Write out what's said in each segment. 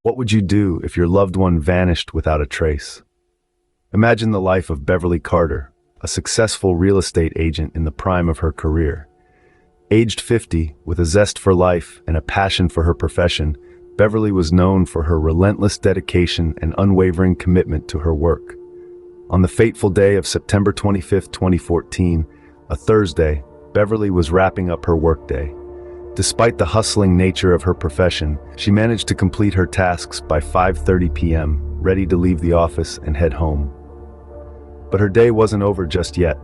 What would you do if your loved one vanished without a trace? Imagine the life of Beverly Carter, a successful real estate agent in the prime of her career. Aged 50, with a zest for life and a passion for her profession, Beverly was known for her relentless dedication and unwavering commitment to her work. On the fateful day of September 25, 2014, a Thursday, Beverly was wrapping up her workday. Despite the hustling nature of her profession, she managed to complete her tasks by 5:30 p.m., ready to leave the office and head home. But her day wasn't over just yet.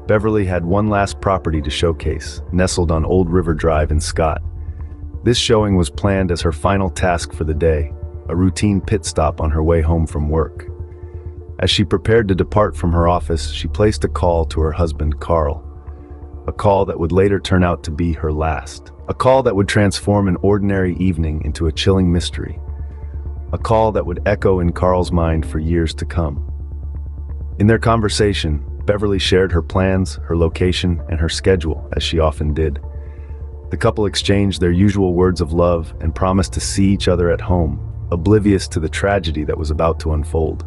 Beverly had one last property to showcase, nestled on Old River Drive in Scott. This showing was planned as her final task for the day, a routine pit stop on her way home from work. As she prepared to depart from her office, she placed a call to her husband, Carl. A call that would later turn out to be her last. A call that would transform an ordinary evening into a chilling mystery. A call that would echo in Carl's mind for years to come. In their conversation, Beverly shared her plans, her location, and her schedule, as she often did. The couple exchanged their usual words of love and promised to see each other at home, oblivious to the tragedy that was about to unfold.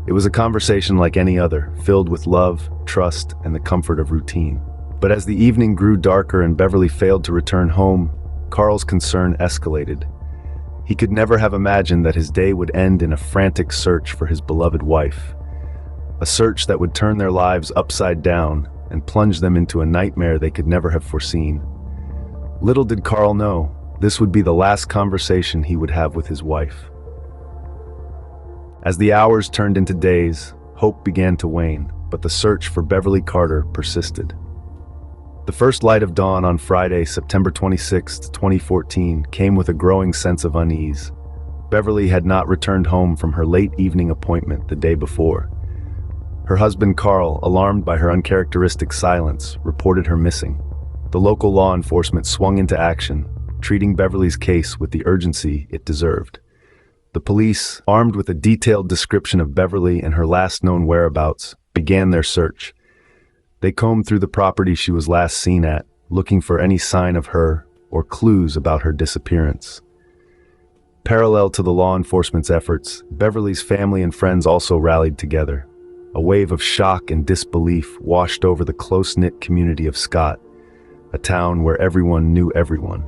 It was a conversation like any other, filled with love, trust, and the comfort of routine. But as the evening grew darker and Beverly failed to return home, Carl's concern escalated. He could never have imagined that his day would end in a frantic search for his beloved wife. A search that would turn their lives upside down and plunge them into a nightmare they could never have foreseen. Little did Carl know, this would be the last conversation he would have with his wife. As the hours turned into days, hope began to wane, but the search for Beverly Carter persisted. The first light of dawn on Friday, September 26, 2014, came with a growing sense of unease. Beverly had not returned home from her late evening appointment the day before. Her husband Carl, alarmed by her uncharacteristic silence, reported her missing. The local law enforcement swung into action, treating Beverly's case with the urgency it deserved. The police, armed with a detailed description of Beverly and her last known whereabouts, began their search. They combed through the property she was last seen at, looking for any sign of her or clues about her disappearance. Parallel to the law enforcement's efforts, Beverly's family and friends also rallied together. A wave of shock and disbelief washed over the close-knit community of Scott, a town where everyone knew everyone.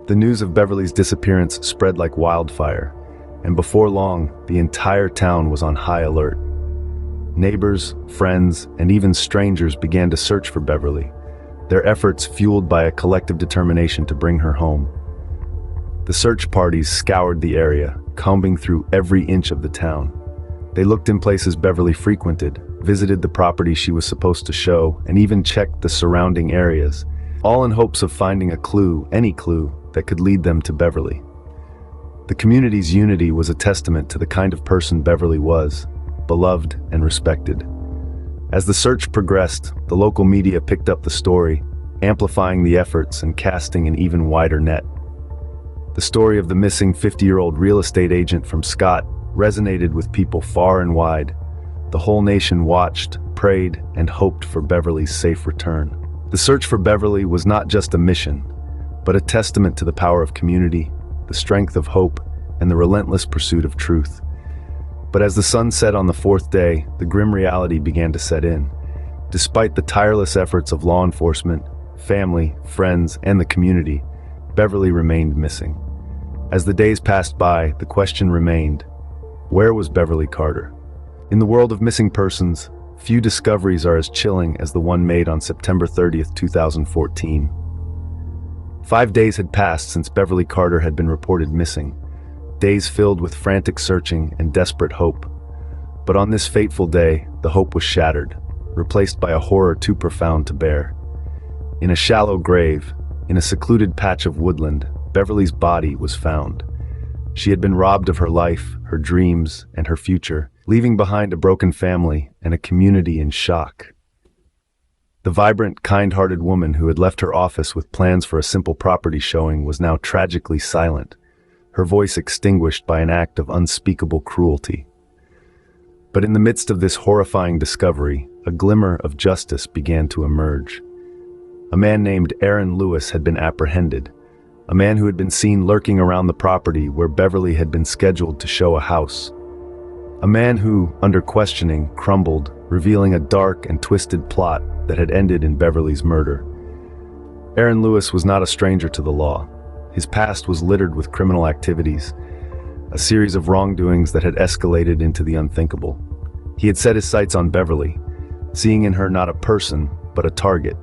The news of Beverly's disappearance spread like wildfire, and before long, the entire town was on high alert. Neighbors, friends, and even strangers began to search for Beverly, their efforts fueled by a collective determination to bring her home. The search parties scoured the area, combing through every inch of the town. They looked in places Beverly frequented, visited the property she was supposed to show, and even checked the surrounding areas, all in hopes of finding a clue, any clue, that could lead them to Beverly. The community's unity was a testament to the kind of person Beverly was, beloved and respected. As the search progressed, the local media picked up the story, amplifying the efforts and casting an even wider net. The story of the missing 50-year-old real estate agent from Scott resonated with people far and wide. The whole nation watched, prayed, and hoped for Beverly's safe return. The search for Beverly was not just a mission, but a testament to the power of community, the strength of hope, and the relentless pursuit of truth. But as the sun set on the fourth day, the grim reality began to set in. Despite the tireless efforts of law enforcement, family, friends, and the community, Beverly remained missing. As the days passed by, the question remained, where was Beverly Carter? In the world of missing persons, few discoveries are as chilling as the one made on September 30th, 2014. 5 days had passed since Beverly Carter had been reported missing, days filled with frantic searching and desperate hope. But on this fateful day, the hope was shattered, replaced by a horror too profound to bear. In a shallow grave, in a secluded patch of woodland, Beverly's body was found. She had been robbed of her life, her dreams, and her future, leaving behind a broken family and a community in shock. The vibrant, kind-hearted woman who had left her office with plans for a simple property showing was now tragically silent, her voice extinguished by an act of unspeakable cruelty. But in the midst of this horrifying discovery, a glimmer of justice began to emerge. A man named Aaron Lewis had been apprehended, a man who had been seen lurking around the property where Beverly had been scheduled to show a house. A man who, under questioning, crumbled, revealing a dark and twisted plot that had ended in Beverly's murder. Aaron Lewis was not a stranger to the law. His past was littered with criminal activities, a series of wrongdoings that had escalated into the unthinkable. He had set his sights on Beverly, seeing in her not a person, but a target,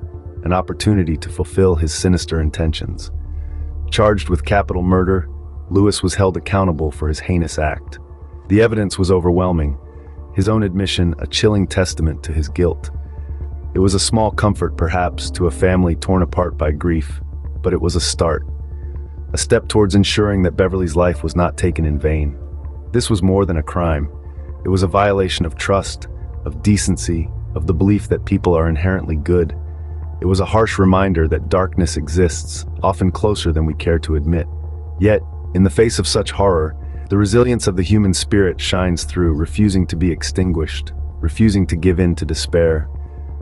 an opportunity to fulfill his sinister intentions. Charged with capital murder, Lewis was held accountable for his heinous act. The evidence was overwhelming, his own admission a chilling testament to his guilt. It was a small comfort, perhaps, to a family torn apart by grief, but it was a start. A step towards ensuring that Beverly's life was not taken in vain. This was more than a crime. It was a violation of trust, of decency, of the belief that people are inherently good. It was a harsh reminder that darkness exists, often closer than we care to admit. Yet, in the face of such horror, the resilience of the human spirit shines through, refusing to be extinguished, refusing to give in to despair.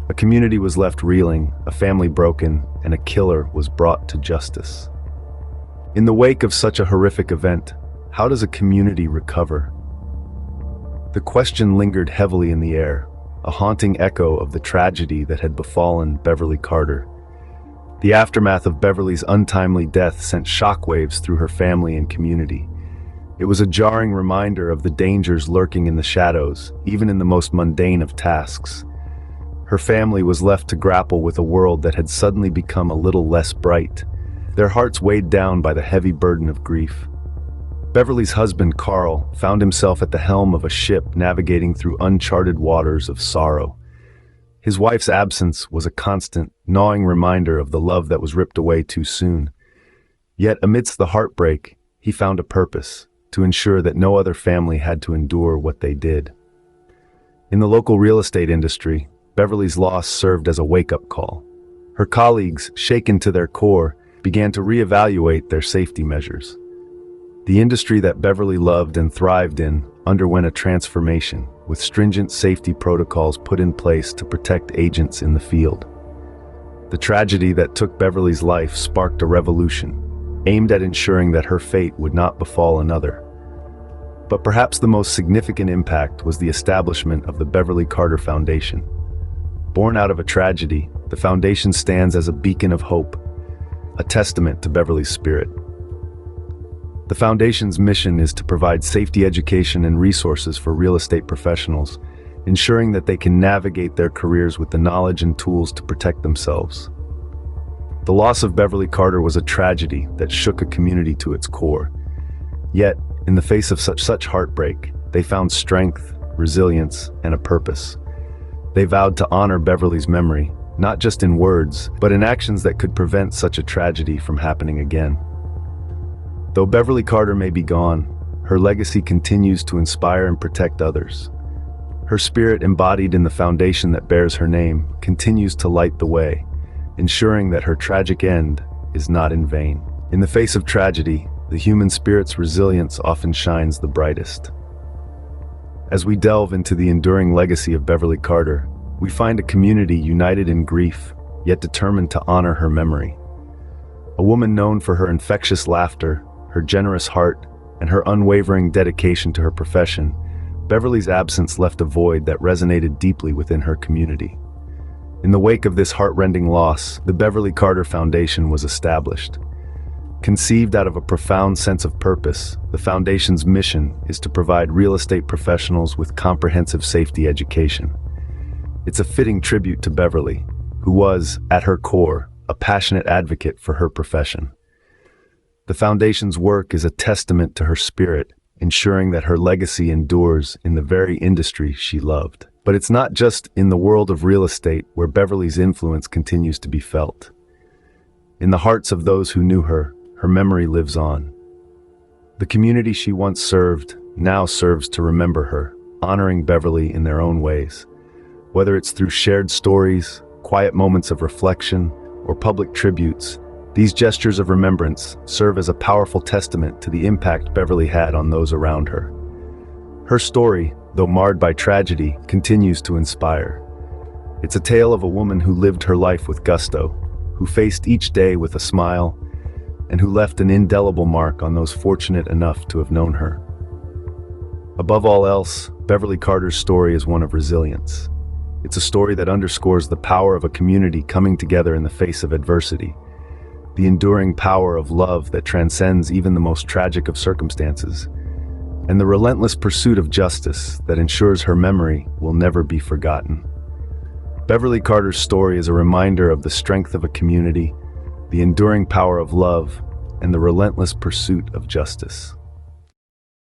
A community was left reeling, a family broken, and a killer was brought to justice. In the wake of such a horrific event, how does a community recover? The question lingered heavily in the air, a haunting echo of the tragedy that had befallen Beverly Carter. The aftermath of Beverly's untimely death sent shockwaves through her family and community. It was a jarring reminder of the dangers lurking in the shadows, even in the most mundane of tasks. Her family was left to grapple with a world that had suddenly become a little less bright, their hearts weighed down by the heavy burden of grief. Beverly's husband, Carl, found himself at the helm of a ship navigating through uncharted waters of sorrow. His wife's absence was a constant, gnawing reminder of the love that was ripped away too soon. Yet amidst the heartbreak, he found a purpose: to ensure that no other family had to endure what they did. In the local real estate industry, Beverly's loss served as a wake-up call. Her colleagues, shaken to their core, began to reevaluate their safety measures. The industry that Beverly loved and thrived in underwent a transformation, with stringent safety protocols put in place to protect agents in the field. The tragedy that took Beverly's life sparked a revolution, aimed at ensuring that her fate would not befall another. But perhaps the most significant impact was the establishment of the Beverly Carter Foundation. Born out of a tragedy, the foundation stands as a beacon of hope, a testament to Beverly's spirit. The foundation's mission is to provide safety education and resources for real estate professionals, ensuring that they can navigate their careers with the knowledge and tools to protect themselves. The loss of Beverly Carter was a tragedy that shook a community to its core. Yet, in the face of such heartbreak, they found strength, resilience, and a purpose. They vowed to honor Beverly's memory, not just in words, but in actions that could prevent such a tragedy from happening again. Though Beverly Carter may be gone, her legacy continues to inspire and protect others. Her spirit, embodied in the foundation that bears her name, continues to light the way, ensuring that her tragic end is not in vain. In the face of tragedy, the human spirit's resilience often shines the brightest. As we delve into the enduring legacy of Beverly Carter, we find a community united in grief, yet determined to honor her memory. A woman known for her infectious laughter, her generous heart, and her unwavering dedication to her profession, Beverly's absence left a void that resonated deeply within her community. In the wake of this heart-rending loss, the Beverly Carter Foundation was established. Conceived out of a profound sense of purpose, the foundation's mission is to provide real estate professionals with comprehensive safety education. It's a fitting tribute to Beverly, who was, at her core, a passionate advocate for her profession. The foundation's work is a testament to her spirit, ensuring that her legacy endures in the very industry she loved. But it's not just in the world of real estate where Beverly's influence continues to be felt. In the hearts of those who knew her, her memory lives on. The community she once served now serves to remember her, honoring Beverly in their own ways. Whether it's through shared stories, quiet moments of reflection, or public tributes, these gestures of remembrance serve as a powerful testament to the impact Beverly had on those around her. Her story, though marred by tragedy, continues to inspire. It's a tale of a woman who lived her life with gusto, who faced each day with a smile, and who left an indelible mark on those fortunate enough to have known her. Above all else, Beverly Carter's story is one of resilience. It's a story that underscores the power of a community coming together in the face of adversity, the enduring power of love that transcends even the most tragic of circumstances, and the relentless pursuit of justice that ensures her memory will never be forgotten. Beverly Carter's story is a reminder of the strength of a community, the enduring power of love, and the relentless pursuit of justice.